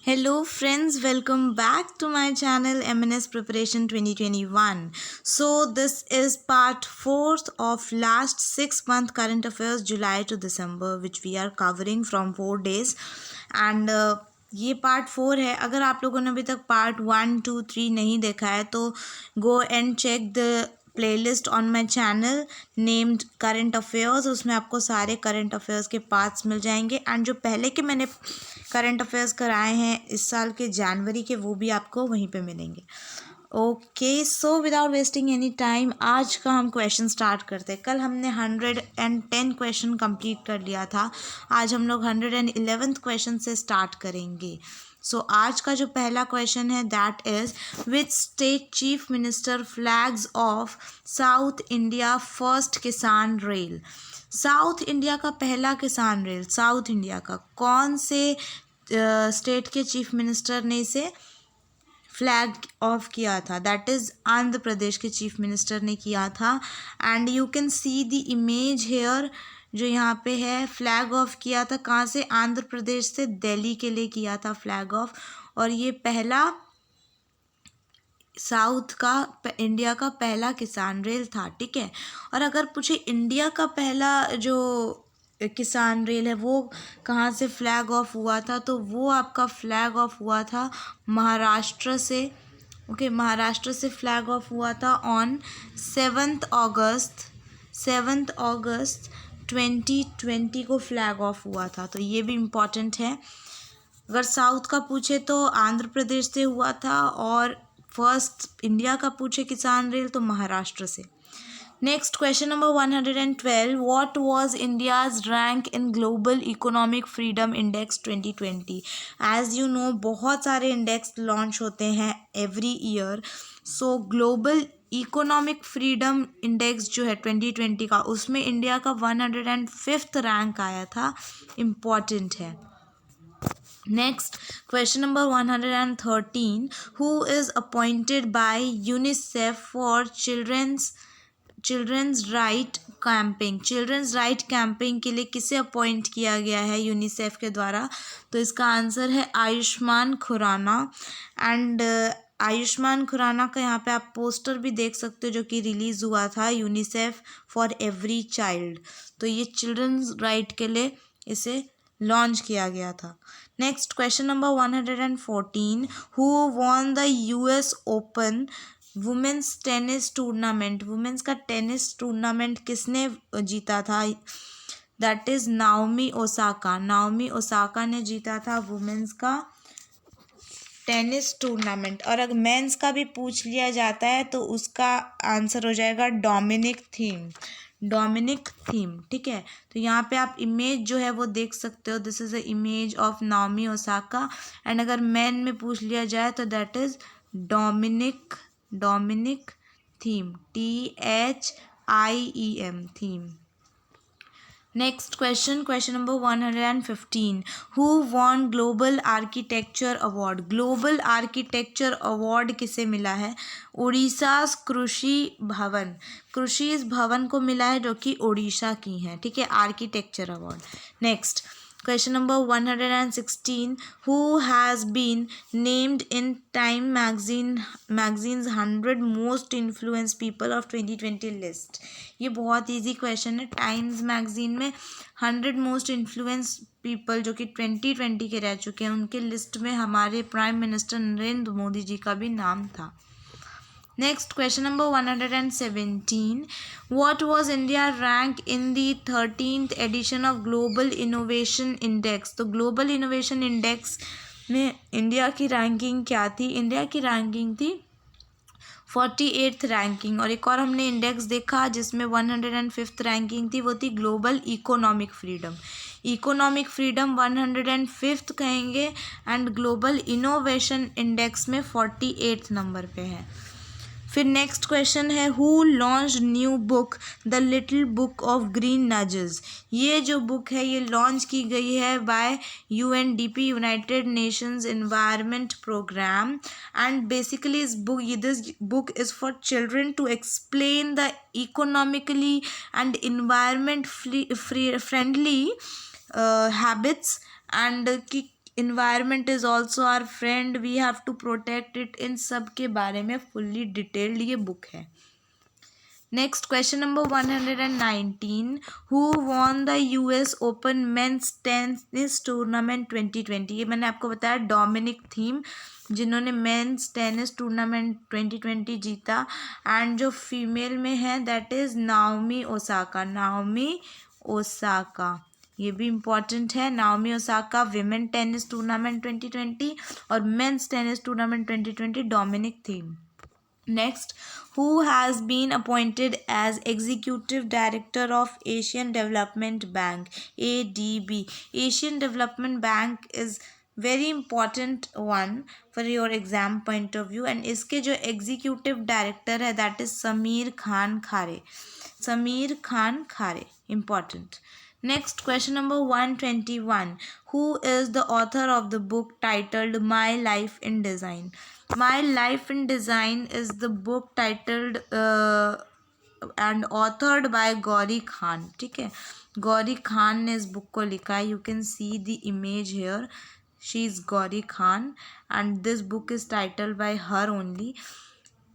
Hello friends, welcome back to my channel MNS Preparation 2021. So this is part 4th of last 6 month current affairs July to December which we are covering from 4 days and ये part 4 है. अगर आप लोगों ने अभी तक part 1, 2, 3 नहीं देखा है तो go and check the playlist on my channel named current affairs. उसमें आपको सारे करंट अफेयर्स के पार्ट्स मिल जाएंगे एंड जो पहले के मैंने करंट अफेयर्स कराए हैं इस साल के जनवरी के वो भी आपको वहीं पे मिलेंगे. Okay, so without wasting any time आज का हम क्वेश्चन स्टार्ट करते हैं. कल हमने 110 क्वेश्चन कंप्लीट कर लिया था. आज हम लोग 111th क्वेश्चन से स्टार्ट करेंगे. सो आज का जो पहला क्वेश्चन है that is which state chief minister flags of south India first किसान रेल. साउथ इंडिया का पहला किसान रेल, साउथ इंडिया का कौन से स्टेट के चीफ मिनिस्टर ने इसे फ्लैग ऑफ किया था? दैट इज़ आंध्र प्रदेश के चीफ मिनिस्टर ने किया था. And you can see the image here. जो यहाँ पे है फ्लैग ऑफ किया था कहाँ से? आंध्र प्रदेश से दिल्ली के लिए किया था फ्लैग ऑफ. और ये पहला साउथ का इंडिया का पहला किसान रेल था. ठीक है. और अगर पूछे इंडिया का पहला जो किसान रेल है वो कहाँ से फ्लैग ऑफ हुआ था तो वो आपका फ्लैग ऑफ हुआ था महाराष्ट्र से. ओके, महाराष्ट्र से फ्लैग ऑफ हुआ था ऑन 7 अगस्त 2020 को फ्लैग ऑफ हुआ था. तो ये भी इम्पॉर्टेंट है. अगर साउथ का पूछे तो आंध्र प्रदेश से हुआ था और फर्स्ट इंडिया का पूछे किसान रेल तो महाराष्ट्र से. Next question number 112. What was India's rank in global economic freedom index 2020. As you know बहुत सारे इंडेक्स लॉन्च होते हैं every year. So global economic freedom index जो है 2020 का उसमें इंडिया का 105th रैंक आया था. इम्पॉर्टेंट है. Next, question number 113. Who is appointed by UNICEF for children's right camping. Children's right camping के लिए किसे अपॉइंट किया गया है यूनिसेफ के द्वारा? तो इसका आंसर है आयुष्मान खुराना. एंड आयुष्मान खुराना का यहाँ पे आप पोस्टर भी देख सकते हो जो कि रिलीज़ हुआ था यूनिसेफ फॉर एवरी चाइल्ड. तो ये चिल्ड्रंस राइट के लिए इसे लॉन्च किया गया था. Next question number 114. Who won the US open women's tennis tournament. Women's का टेनिस टूर्नामेंट किसने जीता था? That is Naomi Osaka. Naomi Osaka ने जीता था वुमेन्स का टेनिस टूर्नामेंट. और अगर मेंस का भी पूछ लिया जाता है तो उसका आंसर हो जाएगा डोमिनिक थीम. ठीक है. तो यहाँ पे आप इमेज जो है वो देख सकते हो. This is a image of Naomi Osaka. And अगर मैन में पूछ लिया जाए तो that is Dominic Thiem. THIEM Thiem. Next question number 115. Who won global architecture award. Global architecture award किसे मिला है? उड़ीसा कृषि भवन को मिला है जो कि उड़ीसा की हैं. ठीक है, architecture award. Next question number 116. Who has been named in Time magazine's 100 most influence people of 2020 list. ये बहुत इजी क्वेश्चन है. टाइम्स मैगजीन में 100 मोस्ट इन्फ्लुएंस पीपल जो कि 2020 के रह चुके हैं उनके लिस्ट में हमारे प्राइम मिनिस्टर नरेंद्र मोदी जी का भी नाम था. Next question number 117. What was India rank in the 13th edition of Global Innovation Index. तो ग्लोबल इनोवेशन इंडेक्स में इंडिया की रैंकिंग क्या थी? इंडिया की रैंकिंग थी 48th रैंकिंग. और एक और हमने इंडेक्स देखा जिसमें 105th रैंकिंग थी, वो थी ग्लोबल इकोनॉमिक फ्रीडम. 105th कहेंगे एंड ग्लोबल इनोवेशन इंडेक्स में 48th नंबर पे है. फिर नेक्स्ट क्वेश्चन है who launch new book the little book of green nudges. ये जो बुक है ये लॉन्च की गई है by UNDP United Nations environment programme. And basically this book is for children to explain the economically and environment friendly habits and कि environment is also our friend, we have to protect it, इन सब के बारे में fully detailed ये book है. Next question number 119. Who won the US open men's tennis tournament 2020? ये मैंने आपको बताया डोमिनिक थीम, जिन्होंने मेंस टेनिस टूर्नामेंट 2020 जीता. एंड जो फीमेल में है that is Naomi Osaka. Naomi Osaka ये भी इम्पॉर्टेंट है. Naomi Osaka women tennis tournament 2020 और men's tennis tournament 2020 Dominic Thiem. Next, who has been appointed as Executive Director of Asian Development Bank, ADB? Asian Development Bank is very important one for your exam point of view, and इसके जो Executive Director है that is Sameer Khan खारे. समीर खान खारे important. Next, question number 121. Who is the author of the book titled My Life in Design? My Life in Design is the book titled and authored by Gauri Khan. ठीक है, गौरी खान ने इस book को लिखा है. You can see the image here. She is Gauri Khan and this book is titled by her only.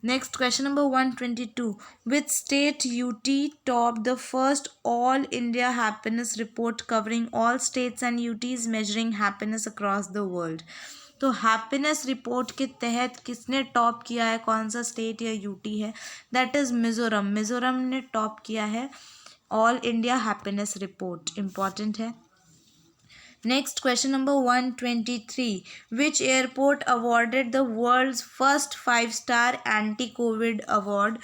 Next, question number 122. Which state UT topped the first All India Happiness Report covering all states and UTs measuring happiness across the world? तो happiness report के तहत किसने top किया है, कौन सा state या UT है? That is Mizoram. मिज़ोरम ने टॉप किया है all India happiness report. Important है. Next, question number 123. Which airport awarded the world's first 5-star anti-COVID award?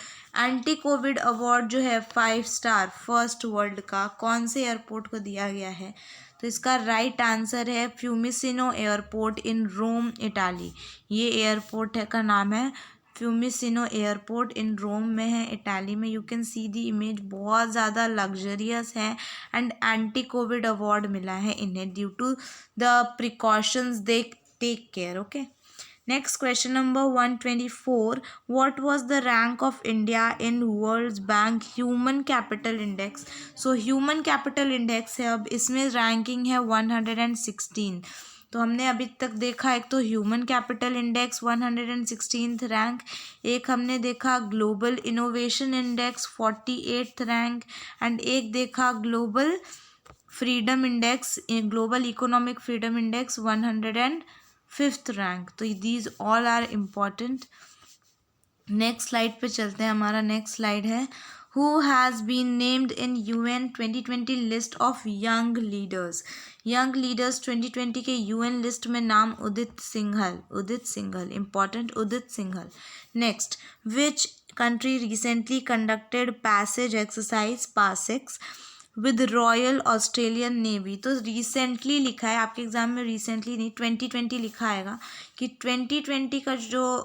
Anti-COVID award जो है 5-star फर्स्ट वर्ल्ड का कौन से एयरपोर्ट को दिया गया है? तो इसका राइट आंसर है फ्यूमिसिनो एयरपोर्ट इन रोम, इटाली. ये एयरपोर्ट है का नाम है फ्यूमिसिनो एयरपोर्ट इन रोम में है, इटाली में. You can C the image, बहुत ज़्यादा लग्जरियस है एंड एंटी कोविड अवार्ड मिला है इन्हें due to the precautions they take care. Okay. Next, question number 124. What was the rank of India in World Bank human capital index? So human capital index है, अब इसमें ranking है 116. तो हमने अभी तक देखा एक तो human capital index 116th rank, एक हमने देखा global innovation index 48th rank and एक देखा global freedom index, global economic freedom index 105th rank. तो these all are important. Next slide पे चलते हैं. हमारा नेक्स्ट स्लाइड है Who has been named in UN 2020 list of young leaders? Young leaders 2020 के UN list में नाम Udit Singhal. Udit Singhal important. Udit Singhal. Next, which country recently conducted passage exercise PASEX with Royal Australian Navy? तो recently लिखा है आपके एग्जाम में, recently नहीं 2020 लिखा आएगा कि 2020 का जो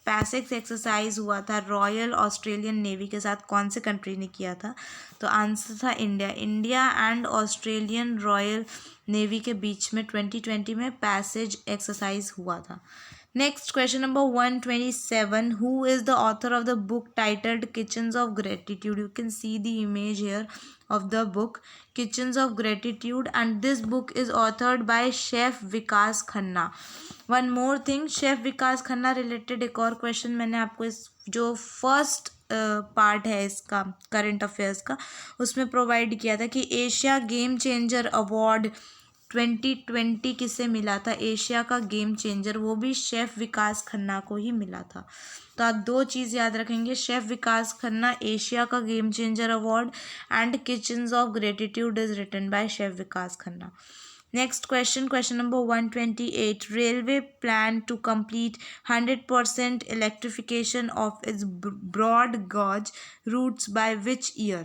पैसेक्स एक्सरसाइज हुआ था रॉयल ऑस्ट्रेलियन नेवी के साथ कौन से कंट्री ने किया था? तो आंसर था India. India and Australian royal navy के बीच में 2020 में पैसेज एक्सरसाइज हुआ था. Next, question number 127. Who is the author of the book titled Kitchens of Gratitude? You can see the image here of the book Kitchens of Gratitude and this book is authored by Chef Vikas Khanna. One more thing, Chef Vikas Khanna related एक और question मैंने आपको इस जो first part है इसका current affairs का उसमें प्रोवाइड किया था कि एशिया गेम चेंजर अवार्ड 2020 किसे मिला था? एशिया का गेम चेंजर, वो भी शेफ विकास खन्ना को ही मिला था. तो आप दो चीज़ याद रखेंगे, शेफ विकास खन्ना एशिया का game changer award and kitchens of gratitude is written by chef Vikas Khanna. Next question, question number 128. Railway plan to complete 100% electrification of its broad gauge routes by which year?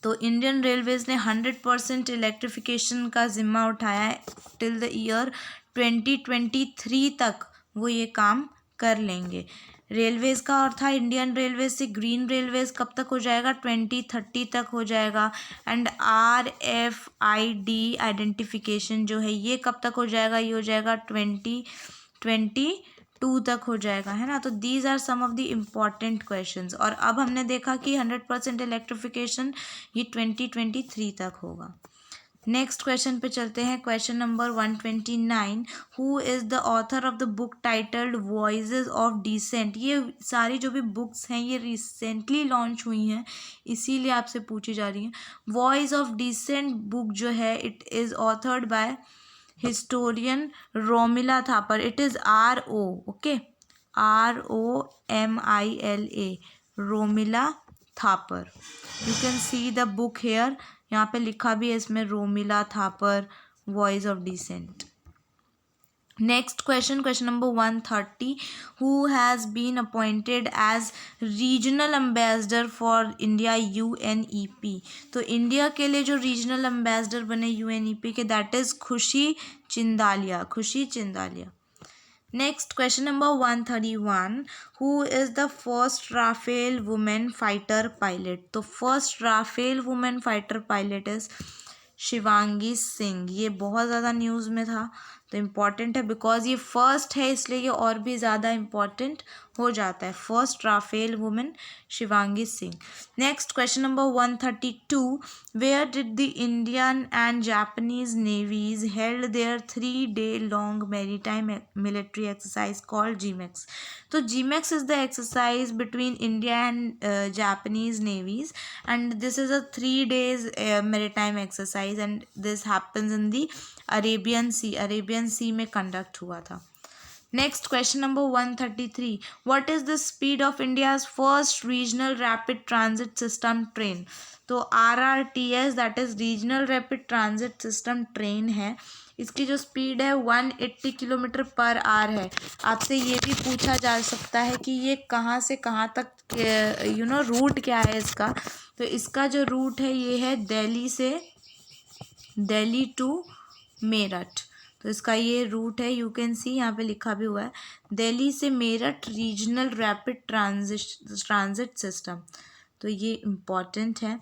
तो इंडियन रेलवेज़ ने 100% electrification का ज़िम्मा उठाया है till the year 2023 तक वो ये काम कर लेंगे. रेलवेज़ का और था इंडियन रेलवेज से ग्रीन रेलवेज़ कब तक हो जाएगा? 2030 तक हो जाएगा. एंड RFID आइडेंटिफिकेशन जो है ये कब तक हो जाएगा? ये हो जाएगा 2022 तक हो जाएगा, है ना. तो these are some of the important questions. और अब हमने देखा कि 100% इलेक्ट्रिफिकेशन ये 2023 तक होगा. नेक्स्ट क्वेश्चन पे चलते हैं. Question number 129. Who is the author of the book titled voices of dissent. ये सारी जो भी बुक्स हैं ये रिसेंटली लॉन्च हुई हैं, इसीलिए आपसे पूछी जा रही हैं. वॉइस ऑफ डिसेंट बुक जो है it is authored by historian Romila Thapar. It is RO, okay, ROMILA, Romila Thapar. You can see the book here. यहाँ पे लिखा भी है इसमें Romila Thapar voice of dissent. Next question, question number 130. Who has been appointed as regional ambassador for India UNEP. तो India के लिए जो रीजनल एम्बेसडर बने UNEP के, दैट इज़ खुशी चिंदालिया. खुशी चिंदालिया. Next, question number 131. Who is the first Rafale woman fighter pilot? तो first Rafale woman fighter pilot is Shivangi Singh. ये बहुत ज़्यादा न्यूज़ में था, तो इम्पॉर्टेंट है बिकॉज ये फर्स्ट है, इसलिए ये और भी ज़्यादा इम्पॉर्टेंट हो जाता है. First Rafale women Shivangi Singh. Next question number 132. Where did the Indian and Japanese navies held their 3-day long maritime military exercise called GMEX. तो GMEX is the exercise between India and Japanese navies, and this is a 3 days maritime exercise, and this happens in the Arabian sea में conduct हुआ था. Next question number 133. What is the speed of India's first regional rapid transit system train. तो RRTS, that is regional rapid transit system train है. इसकी जो speed है 180 kilometre per hour है. आपसे ये भी पूछा जा सकता है कि ये कहाँ से कहाँ तक रूट क्या है इसका. तो इसका जो रूट है ये है दिल्ली टू मेरठ. तो इसका ये रूट है, यू कैन सी, यहाँ पे लिखा भी हुआ है दिल्ली से Meerut regional rapid transit system. तो ये इम्पॉर्टेंट है.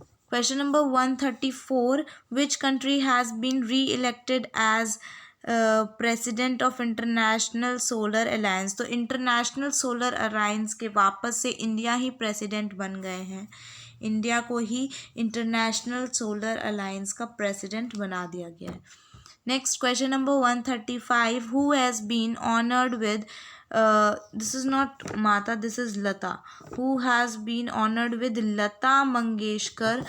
Question number 134. Which country has been re-elected as president of international solar alliance. तो इंटरनेशनल सोलर अलायंस के वापस से इंडिया ही प्रेसिडेंट बन गए हैं. इंडिया को ही इंटरनेशनल सोलर अलायंस का प्रेसिडेंट बना दिया गया है. Next question number 135. Who has been honoured with, this is not माता, this is Lata. Who has been honoured with Lata Mangeshkar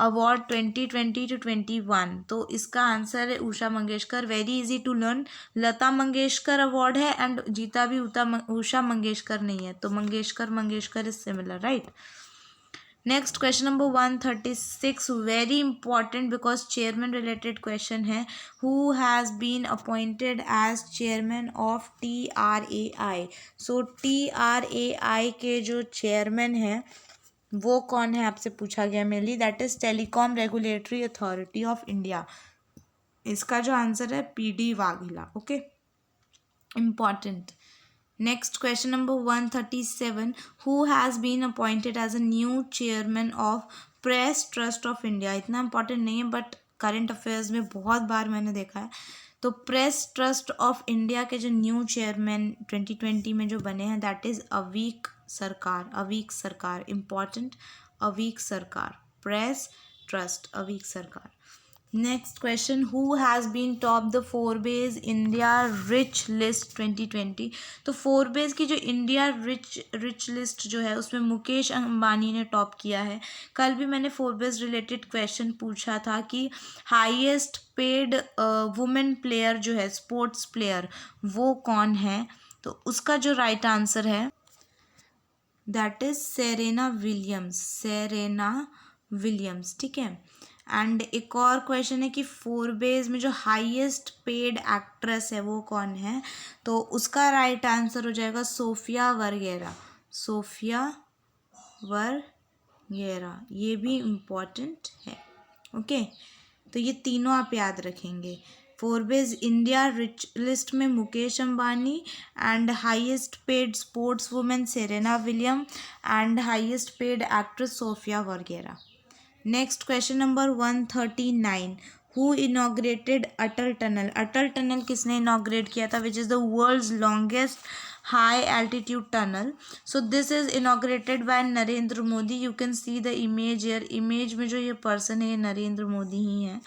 award 2020-21. तो इसका आंसर है Usha Mangeshkar. Very easy to learn. Lata Mangeshkar award है एंड जीता भी उषा मंगेशकर नहीं है, तो Mangeshkar is similar, right. Next question number 136. Very important because chairman related question है. Who has been appointed as chairman of TRAI. So TRAI के जो चेयरमैन हैं वो कौन है आपसे पूछा गया mainly. That is telecom regulatory authority of India. इसका जो आंसर है PD Vaghela. Okay, important. Next, question number 137. Who has been appointed as a new chairman of Press Trust of India. इतना important नहीं है बट करंट अफेयर्स में बहुत बार मैंने देखा है. तो प्रेस ट्रस्ट ऑफ इंडिया के जो न्यू चेयरमैन 2020 में जो बने हैं दैट इज़ अवीक सरकार. इम्पॉर्टेंट, अवीक सरकार. Press trust, Aveek Sarkar. Next question. Who has been top the Forbes India rich list 2020. तो फोरबेज की जो इंडिया रिच लिस्ट जो है उसमें मुकेश अंबानी ने टॉप किया है. कल भी मैंने फोरबेज रिलेटेड क्वेश्चन पूछा था कि हाईएस्ट पेड वुमेन प्लेयर जो है, स्पोर्ट्स प्लेयर, वो कौन है. तो उसका जो राइट आंसर है दैट इज़ सेरेना विलियम्स. ठीक है. एंड एक और क्वेश्चन है कि फोरबेज में जो हाईएस्ट पेड एक्ट्रेस है वो कौन है. तो उसका राइट आंसर हो जाएगा सोफिया वर्गेरा. ये भी इम्पॉर्टेंट है. ओके, तो ये तीनों आप याद रखेंगे. फोरबेज इंडिया रिच लिस्ट में Mukesh Ambani, and highest paid sports women Serena William, and highest paid actress Sofia Vergara. Next question number 139. Who inaugurated Atal tunnel किसने इनॉग्रेट किया था, which is the world's longest high altitude tunnel. So this is inaugurated by Narendra Modi. You can see the image here. Image में जो ये person है ये नरेंद्र मोदी ही है.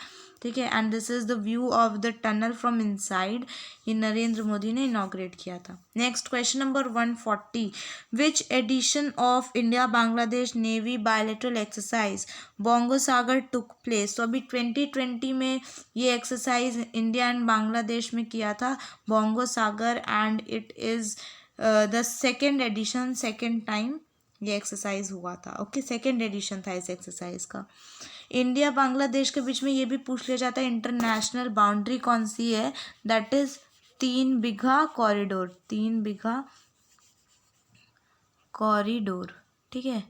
ठीक है, and this is the view of the tunnel from inside. ये नरेंद्र मोदी ने इनॉग्रेट किया था। Next question number 140, which edition of India Bangladesh navy bilateral exercise bongo Sagar took place. तो अभी 2020 में ये एक्सरसाइज इंडिया एंड बांग्लादेश में किया था, bongo Sagar, and it is the second edition, second time ये एक्सरसाइज हुआ था। ओके, सेकेंड एडिशन था इस एक्सरसाइज का। इंडिया बांग्लादेश के बीच में ये भी पूछ लिया जाता है इंटरनेशनल बाउंड्री कौन सी है, that is 3 bigha corridor, 3 bigha corridor. ठीक है,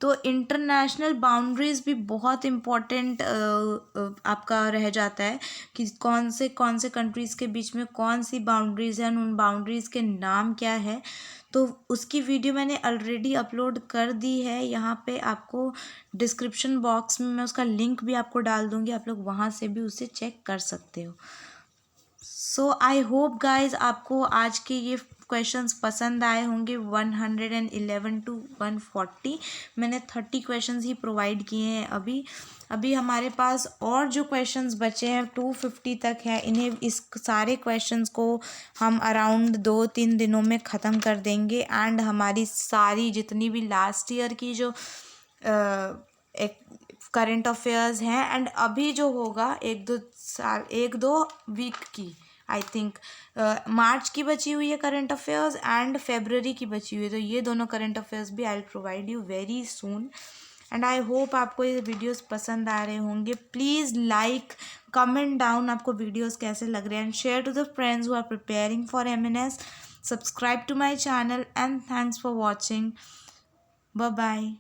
तो इंटरनेशनल बाउंड्रीज भी बहुत इम्पोर्टेंट आपका रह जाता है कि कौन से कंट्रीज़ के बीच में कौन सी बाउंड्रीज हैं, उन बाउंड्रीज़ के नाम क्या है। तो उसकी वीडियो मैंने ऑलरेडी अपलोड कर दी है, यहाँ पे आपको डिस्क्रिप्शन बॉक्स में मैं उसका लिंक भी आपको डाल दूँगी, आप लोग वहाँ से भी उसे चेक कर सकते हो। सो आई होप गाइज आपको आज के ये क्वेश्चंस पसंद आए होंगे। 111 टू 140 मैंने 30 क्वेश्चंस ही प्रोवाइड किए हैं अभी हमारे पास और जो क्वेश्चंस बचे हैं 250 तक है। इन्हें इस सारे क्वेश्चंस को हम अराउंड 2-3 दिनों में ख़त्म कर देंगे, एंड हमारी सारी जितनी भी लास्ट ईयर की जो एक करंट अफेयर्स हैं, एंड अभी जो होगा 1-2 वीक की, आई थिंक मार्च की बची हुई है करंट अफेयर्स एंड फेबररी की बची हुई है, तो ये दोनों करंट अफेयर्स भी I will provide you very soon. And I hope आपको ये वीडियोस पसंद आ रहे होंगे। प्लीज़ लाइक, कमेंट डाउन आपको वीडियोस कैसे लग रहे हैं, and share to the friends who are preparing for MNS. Subscribe to my channel and thanks for watching. Bye bye.